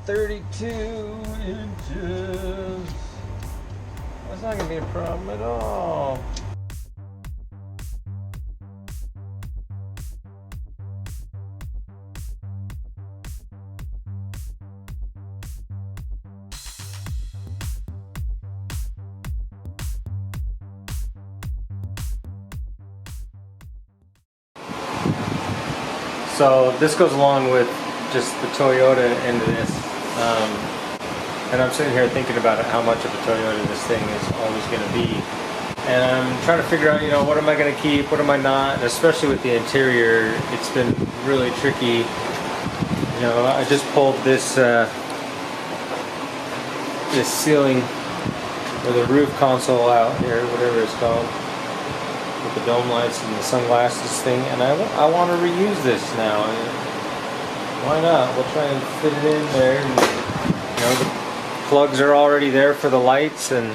32 inches. That's not gonna be a problem at all. So this goes along with just the Toyota end of this. And I'm sitting here thinking about how much of a Toyota this thing is always going to be. And I'm trying to figure out, you know, what am I going to keep, what am I not, and especially with the interior, it's been really tricky. You know, I just pulled this this ceiling or the roof console out here, whatever it's called, with the dome lights and the sunglasses thing, and I want to reuse this now. Why not? We'll try and fit it in there. And, you know, the plugs are already there for the lights and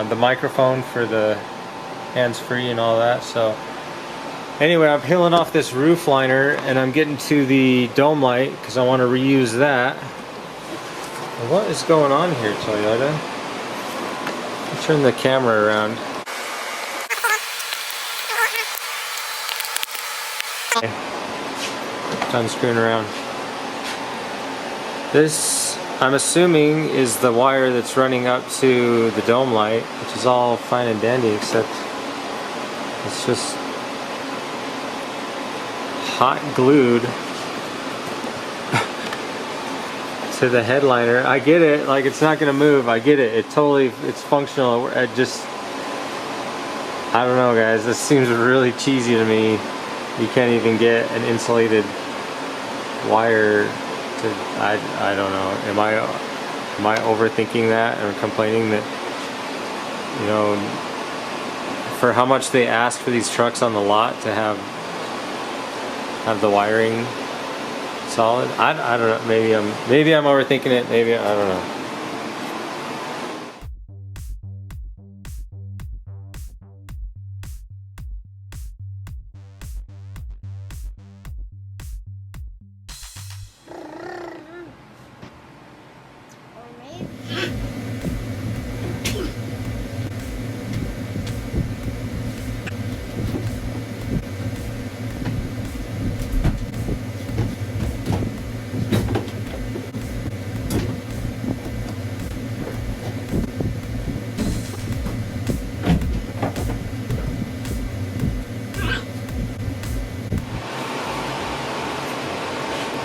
the microphone for the hands-free and all that. So anyway, I'm peeling off this roof liner and I'm getting to the dome light because I want to reuse that. What is going on here, Toyota? I'll turn the camera around. Done screwing around. This, I'm assuming, is the wire that's running up to the dome light, which is all fine and dandy, except it's just hot glued to the headliner. I get it, like it's not gonna move. I get it. It's functional. I don't know, guys. This seems really cheesy to me. You can't even get an insulated wire to, I don't know. Am I overthinking that or complaining that, you know, for how much they ask for these trucks on the lot to have the wiring solid? I don't know. Maybe I'm overthinking it. Maybe I don't know.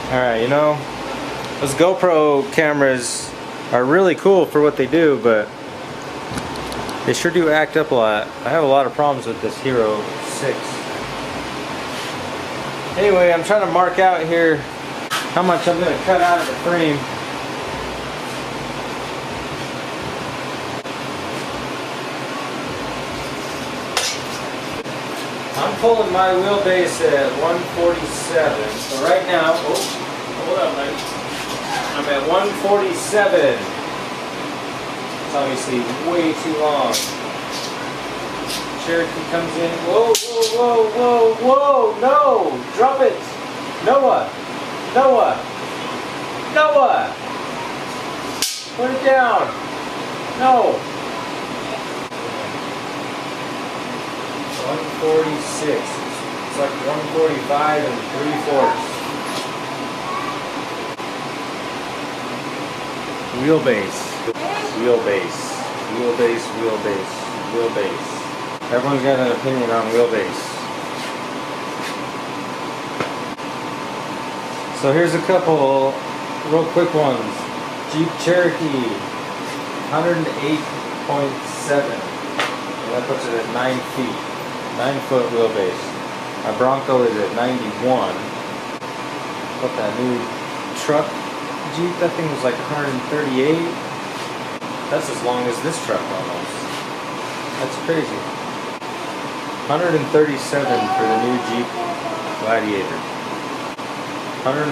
Alright, you know, those GoPro cameras are really cool for what they do, but they sure do act up a lot. I have a lot of problems with this Hero 6. Anyway, I'm trying to mark out here how much I'm going to cut out of the frame. I'm pulling my wheelbase at 147. So right now, hold up, buddy. I'm at 147. It's obviously way too long. Cherokee comes in. Whoa, whoa, whoa, whoa, whoa! No! Drop it! Noah! Noah! Noah! Put it down! No! 146. It's like 145 and 3/4. Wheelbase. Wheelbase. Wheelbase, wheelbase, wheelbase. Everyone's got an opinion on wheelbase. So here's a couple real quick ones. Jeep Cherokee, 108.7. And that puts it at 9 feet. 9-foot wheelbase. My Bronco is at 91. But that new truck Jeep, that thing was like 138. That's as long as this truck almost. That's crazy. 137 for the new Jeep Gladiator. 114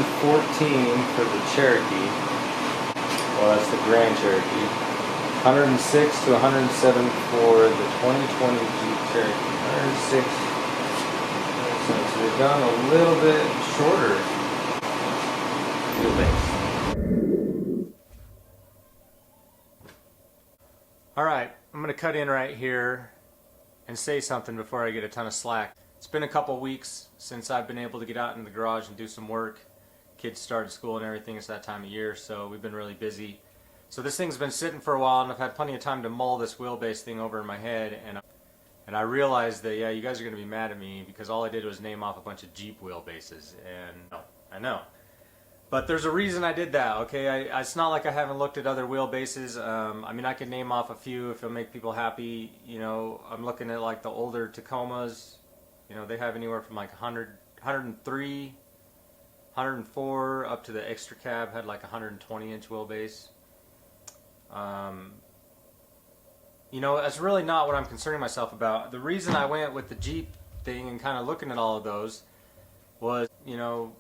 for the Cherokee. Well, that's the Grand Cherokee. 106 to 107 for the 2020 Jeep Cherokee. 106. So they've gone a little bit shorter wheelbase. Alright, I'm going to cut in right here and say something before I get a ton of slack. It's been a couple weeks since I've been able to get out in the garage and do some work. Kids started school and everything. It's that time of year, so we've been really busy. So this thing's been sitting for a while, and I've had plenty of time to mull this wheelbase thing over in my head, and I realized that, yeah, you guys are going to be mad at me because all I did was name off a bunch of Jeep wheelbases, and I know. But there's a reason I did that, okay? It's not like I haven't looked at other wheelbases. I mean, I could name off a few if it'll make people happy. You know, I'm looking at like the older Tacomas. You know, they have anywhere from like 100, 103, 104 up to the extra cab had like 120-inch wheelbase. You know, that's really not what I'm concerning myself about. The reason I went with the Jeep thing and kind of looking at all of those was, you know,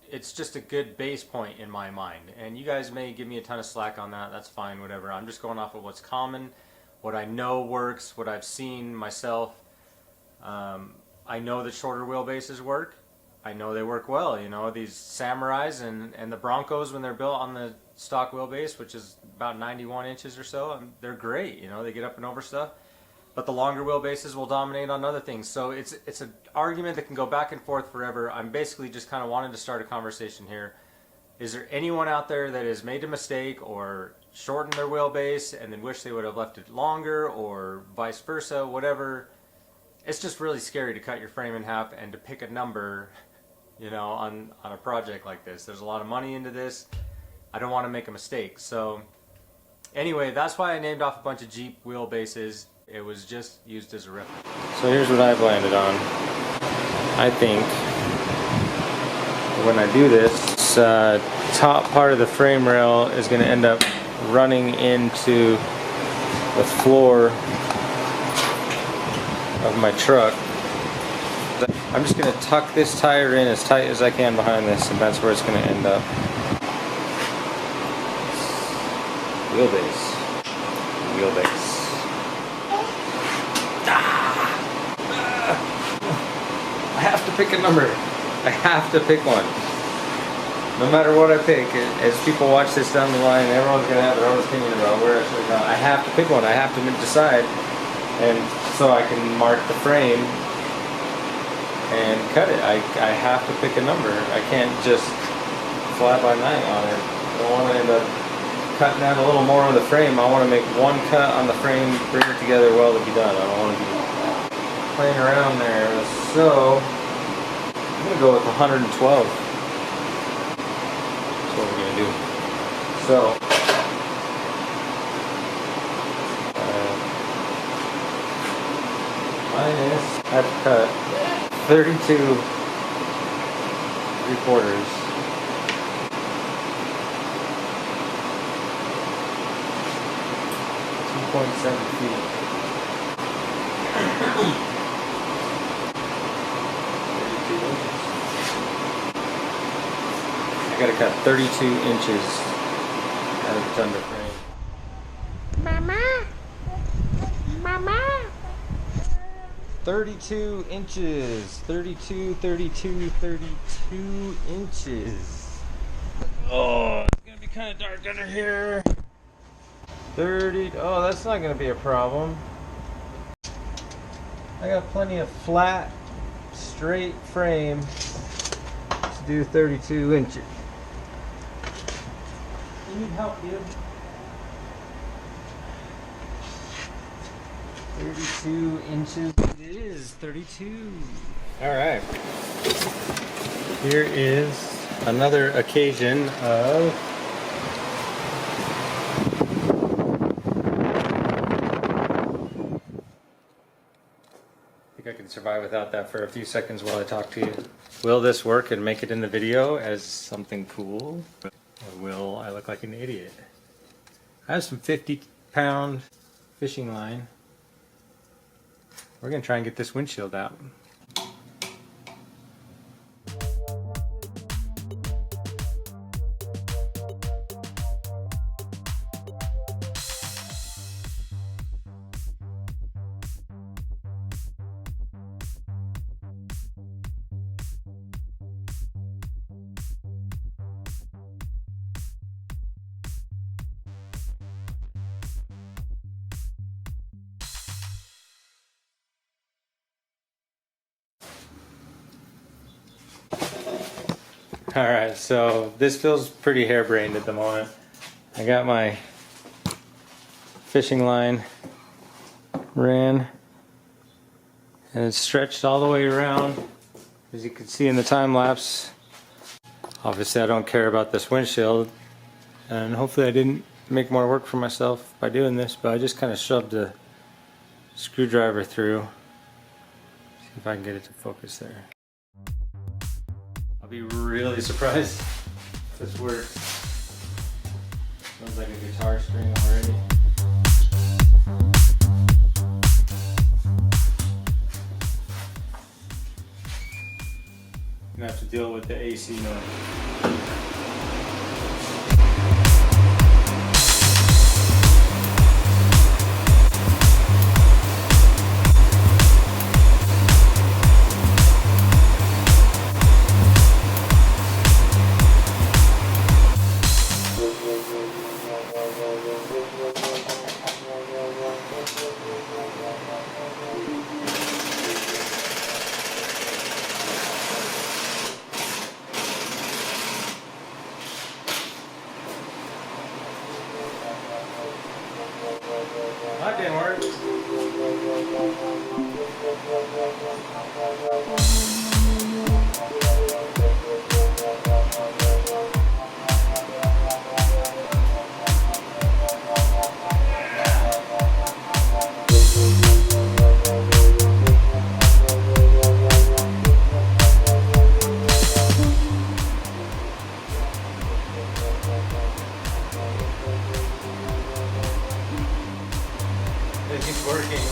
it's just a good base point in my mind. And you guys may give me a ton of slack on that. That's fine, whatever. I'm just going off of what's common, what I know works, what I've seen myself. I know that shorter wheelbases work. I know they work well. You know, these Samurais and the Broncos, when they're built on the stock wheelbase, which is about 91 inches or so, they're great. You know, they get up and over stuff. But the longer wheelbases will dominate on other things. So it's an argument that can go back and forth forever. I'm basically just kind of wanting to start a conversation here. Is there anyone out there that has made a mistake or shortened their wheelbase and then wish they would have left it longer, or vice versa, whatever? It's just really scary to cut your frame in half and to pick a number, you know, on a project like this. There's a lot of money into this. I don't want to make a mistake. So anyway, that's why I named off a bunch of Jeep wheelbases. It was just used as a reference. So here's what I've landed on. I think when I do this, top part of the frame rail is going to end up running into the floor of my truck. I'm just going to tuck this tire in as tight as I can behind this, and that's where it's going to end up. Wheelbase. I have to pick a number. I have to pick one. No matter what I pick, as people watch this down the line, everyone's going to have their own opinion about where I should have gone. I have to pick one. I have to decide, and so I can mark the frame and cut it. I have to pick a number. I can't just fly by night on it. I don't want to end up cutting down a little more on the frame. I want to make one cut on the frame, bring it together well to be done. I don't want to be playing around there. So I'm going to go with 112. That's what we're going to do. So minus, I have to cut 32 3/4. 2.7 feet. I gotta cut 32 inches out of the tundra frame. Mama! Mama! 32 inches. 32 inches. Oh, it's gonna be kind of dark under here. 30. Oh, that's not gonna be a problem. I got plenty of flat, straight frame to do 32 inches. You need help, dude. 32 inches it is. 32. Alright. Here is another occasion of I can survive without that for a few seconds while I talk to you. Will this work and make it in the video as something cool? Or will I look like an idiot? I have some 50-pound fishing line. We're going to try and get this windshield out. Alright, so this feels pretty harebrained at the moment. I got my fishing line ran and it's stretched all the way around, as you can see in the time lapse. Obviously I don't care about this windshield, and hopefully I didn't make more work for myself by doing this, but I just kind of shoved a screwdriver through. See if I can get it to focus there. I'll be really surprised if this works. Sounds like a guitar string already. I'm gonna have to deal with the AC noise. That didn't work. It keeps working.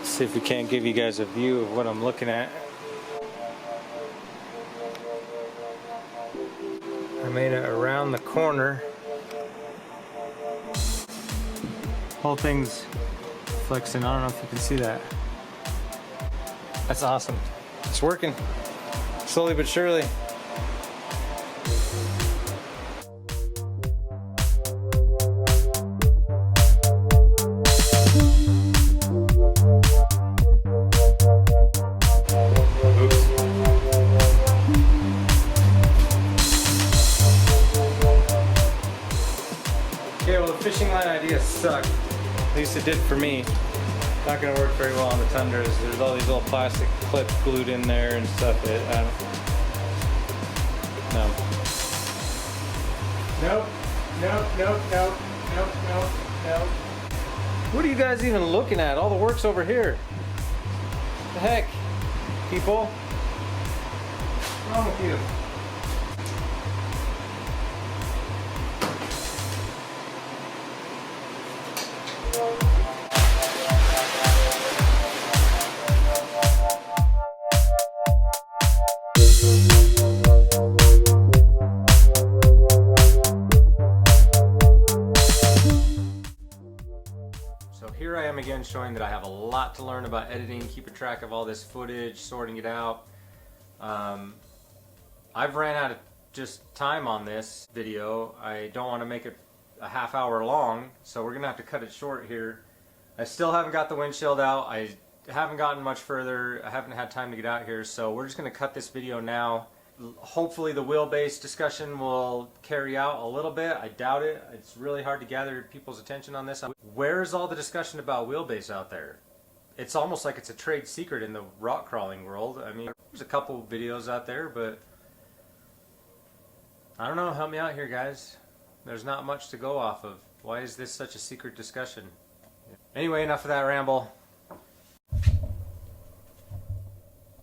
See if we can't give you guys a view of what I'm looking at. I made it around the corner. Whole thing's flexing. I don't know if you can see that. That's awesome. It's working. Slowly but surely. Okay, well the fishing line idea sucked. At least it did for me. Not gonna work very well on the tundras. There's all these little plastic clips glued in there and stuff. No. Nope. Nope. Nope. Nope. Nope. Nope. Nope. What are you guys even looking at? All the work's over here. The heck, people? What's wrong with you? been showing that I have a lot to learn about editing, keeping track of all this footage, sorting it out. I've ran out of just time on this video. I don't want to make it a half hour long, so we're gonna have to cut it short here. I still haven't got the windshield out. I haven't gotten much further. I haven't had time to get out here, so we're just gonna cut this video now. Hopefully the wheelbase discussion will carry out a little bit. I doubt it. It's really hard to gather people's attention on this. Where's all the discussion about wheelbase out there? It's almost like it's a trade secret in the rock crawling world. I mean, there's a couple videos out there, but I don't know. Help me out here, guys. There's not much to go off of. Why is this such a secret discussion? Anyway, enough of that ramble.